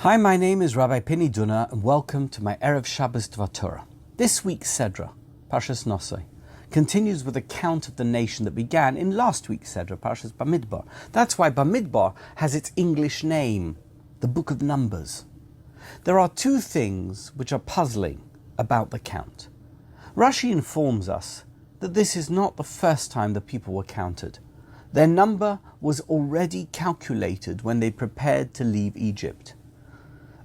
Hi, my name is Rabbi Dunner and welcome to my Erev Shabbos Dvar Torah. This week's Sedra, Parshat Nasso, continues with a count of the nation that began in last week's Sedra, Parshat Bamidbar. That's why Bamidbar has its English name, the Book of Numbers. There are two things which are puzzling about the count. Rashi informs us that this is not the first time the people were counted. Their number was already calculated when they prepared to leave Egypt.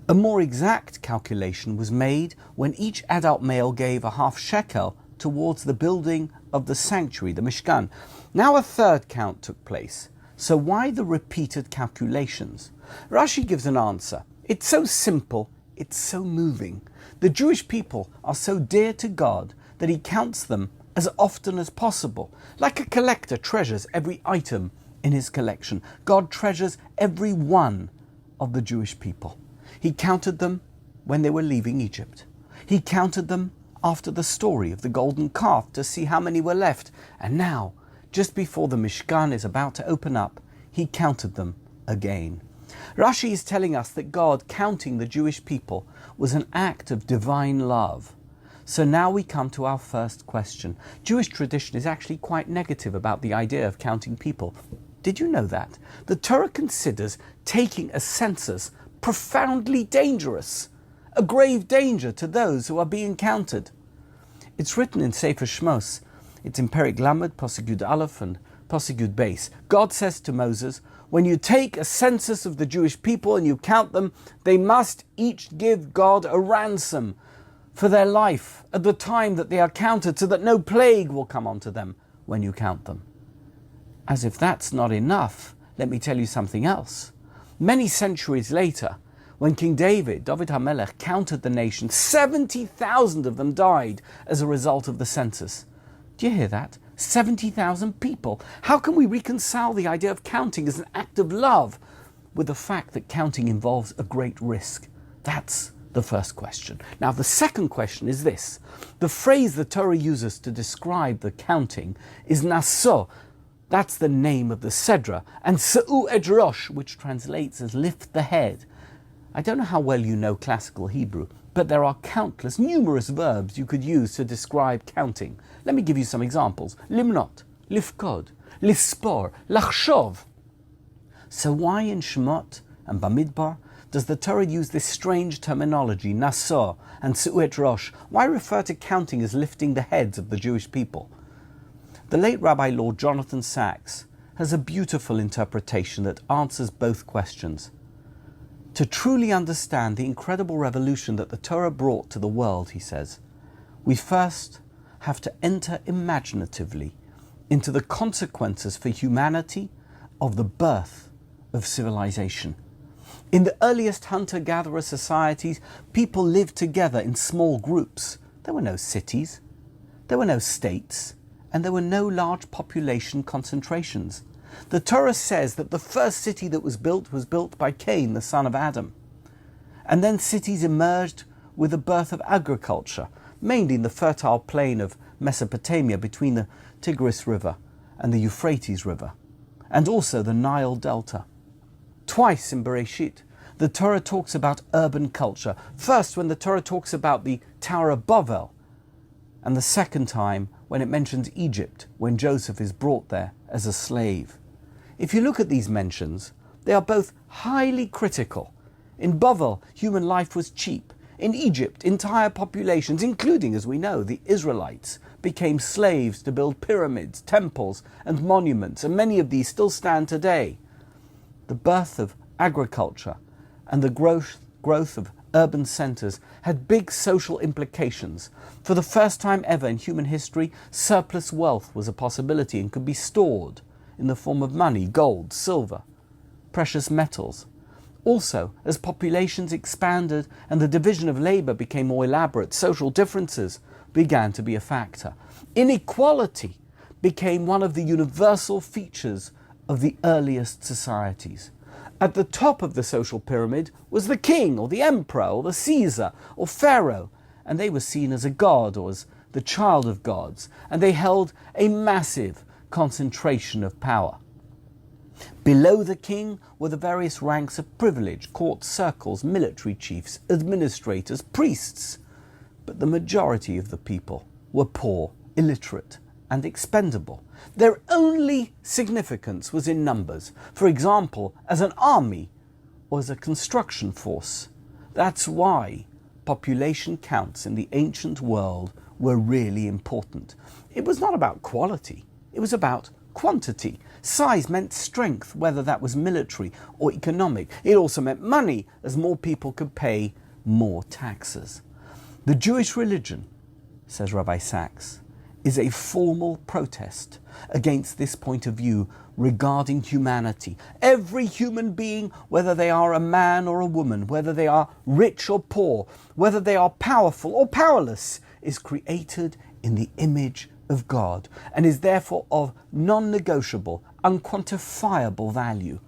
A more exact calculation was made when each adult male gave a half shekel towards the building of the sanctuary, the Mishkan. Now a third count took place. So why the repeated calculations? Rashi gives an answer. It's so simple, it's so moving. The Jewish people are so dear to God that he counts them as often as possible. Like a collector treasures every item in his collection, God treasures every one of the Jewish people. He counted them when they were leaving Egypt. He counted them after the story of the golden calf to see how many were left. And now, just before the Mishkan is about to open up, he counted them again. Rashi is telling us that God counting the Jewish people was an act of divine love. So now we come to our first question. Jewish tradition is actually quite negative about the idea of counting people. Did you know that? The Torah considers taking a census profoundly dangerous, a grave danger to those who are being counted. It's written in Sefer Shmos. It's in Perek Lamed, Pasuk Yud Aleph and Pasuk Yud Beis. God says to Moses, when you take a census of the Jewish people and you count them, they must each give God a ransom for their life at the time that they are counted, so that no plague will come onto them when you count them. As if that's not enough, let me tell you something else. Many centuries later, when King David HaMelech, counted the nation, 70,000 of them died as a result of the census. Do you hear that? 70,000 people. How can we reconcile the idea of counting as an act of love with the fact that counting involves a great risk? That's the first question. Now, the second question is this. The phrase the Torah uses to describe the counting is Nasso. That's the name of the Sedra. And Se'u et Rosh, which translates as lift the head. I don't know how well you know classical Hebrew, but there are numerous verbs you could use to describe counting. Let me give you some examples. Limnot, lifkod, lispor, lachshov. So why in Shemot and Bamidbar does the Torah use this strange terminology, Nasso and Se'u et Rosh? Why refer to counting as lifting the heads of the Jewish people? The late Rabbi Lord Jonathan Sacks has a beautiful interpretation that answers both questions. To truly understand the incredible revolution that the Torah brought to the world, he says, we first have to enter imaginatively into the consequences for humanity of the birth of civilization. In the earliest hunter-gatherer societies, people lived together in small groups. There were no cities, there were no states, and there were no large population concentrations. The Torah says that the first city that was built by Cain, the son of Adam. And then cities emerged with the birth of agriculture, mainly in the fertile plain of Mesopotamia between the Tigris River and the Euphrates River, and also the Nile Delta. Twice in Bereshit, the Torah talks about urban culture. First, when the Torah talks about the Tower of Babel, and the second time when it mentions Egypt, when Joseph is brought there as a slave. If you look at these mentions, they are both highly critical. In Babel, human life was cheap. In Egypt, entire populations, including, as we know, the Israelites, became slaves to build pyramids, temples, and monuments, and many of these still stand today. The birth of agriculture and the growth of urban centres had big social implications. For the first time ever in human history, surplus wealth was a possibility and could be stored in the form of money, gold, silver, precious metals. Also, as populations expanded and the division of labour became more elaborate, social differences began to be a factor. Inequality became one of the universal features of the earliest societies. At the top of the social pyramid was the king or the emperor or the Caesar or Pharaoh, and they were seen as a god or as the child of gods, and they held a massive concentration of power. Below the king were the various ranks of privilege, court circles, military chiefs, administrators, priests. But the majority of the people were poor, illiterate, and expendable. Their only significance was in numbers, for example, as an army or as a construction force. That's why population counts in the ancient world were really important. It was not about quality, it was about quantity. Size meant strength, whether that was military or economic. It also meant money, as more people could pay more taxes. The Jewish religion, says Rabbi Sacks, is a formal protest against this point of view regarding humanity. Every human being, whether they are a man or a woman, whether they are rich or poor, whether they are powerful or powerless, is created in the image of God and is therefore of non-negotiable, unquantifiable value.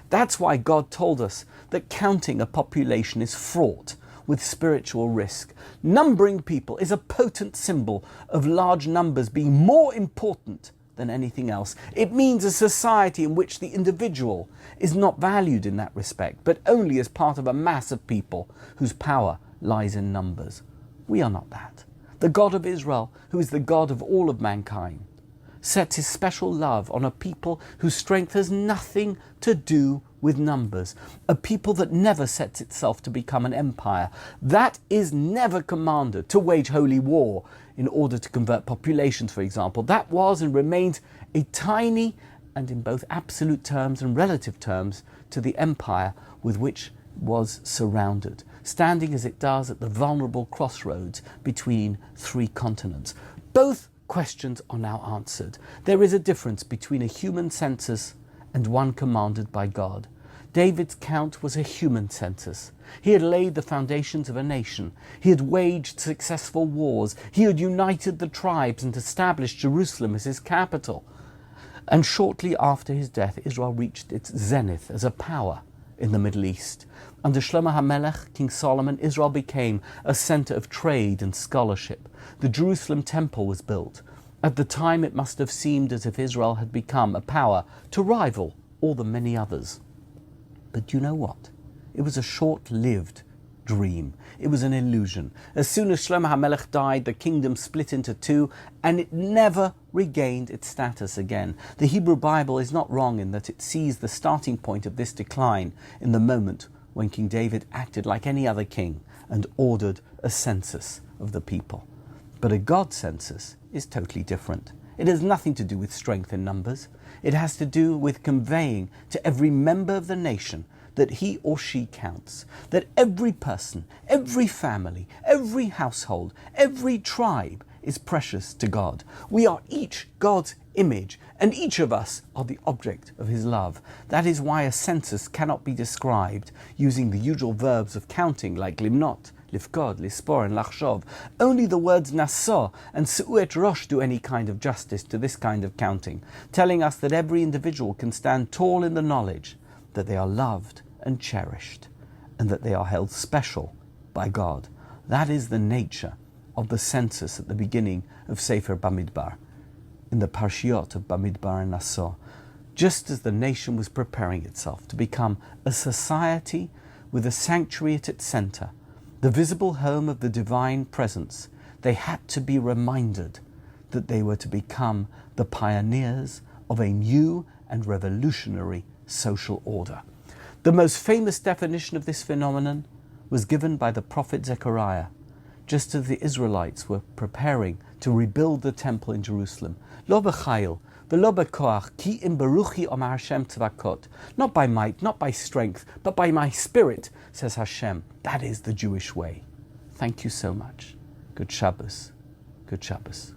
That's why God told us that counting a population is fraught with spiritual risk. Numbering people is a potent symbol of large numbers being more important than anything else. It means a society in which the individual is not valued in that respect, but only as part of a mass of people whose power lies in numbers. We are not that. The God of Israel, who is the God of all of mankind, sets his special love on a people whose strength has nothing to do with numbers, a people that never sets itself to become an empire, that is never commanded to wage holy war in order to convert populations, for example. That was and remains a tiny, and in both absolute terms and relative terms, to the empire with which was surrounded, standing as it does at the vulnerable crossroads between three continents. Both questions are now answered. There is a difference between a human census and one commanded by God. David's count was a human census. He had laid the foundations of a nation. He had waged successful wars. He had united the tribes and established Jerusalem as his capital. And shortly after his death, Israel reached its zenith as a power in the Middle East. Under Shlomo HaMelech, King Solomon, Israel became a center of trade and scholarship. The Jerusalem temple was built. At the time, it must have seemed as if Israel had become a power to rival all the many others. But you know what? It was a short-lived dream. It was an illusion. As soon as Shlomo HaMelech died, the kingdom split into two, and it never regained its status again. The Hebrew Bible is not wrong in that it sees the starting point of this decline in the moment when King David acted like any other king and ordered a census of the people. But a God census is totally different. It has nothing to do with strength in numbers. It has to do with conveying to every member of the nation that he or she counts, that every person, every family, every household, every tribe is precious to God. We are each God's image, and each of us are the object of his love. That is why a census cannot be described using the usual verbs of counting like limnot, lifkod, lispor, and lachshov. Only the words nasso and su'et rosh do any kind of justice to this kind of counting, telling us that every individual can stand tall in the knowledge that they are loved and cherished, and that they are held special by God. That is the nature of the census at the beginning of Sefer Bamidbar, in the Parshiot of Bamidbar and Nasso. Just as the nation was preparing itself to become a society with a sanctuary at its center, the visible home of the divine presence, they had to be reminded that they were to become the pioneers of a new and revolutionary social order. The most famous definition of this phenomenon was given by the prophet Zechariah, just as the Israelites were preparing to rebuild the temple in Jerusalem. Lo b'chayil, v'lo b'koach, ki im beruchi omar Hashem tzvakot. Not by might, not by strength, but by my spirit, says Hashem. That is the Jewish way. Thank you so much. Good Shabbos. Good Shabbos.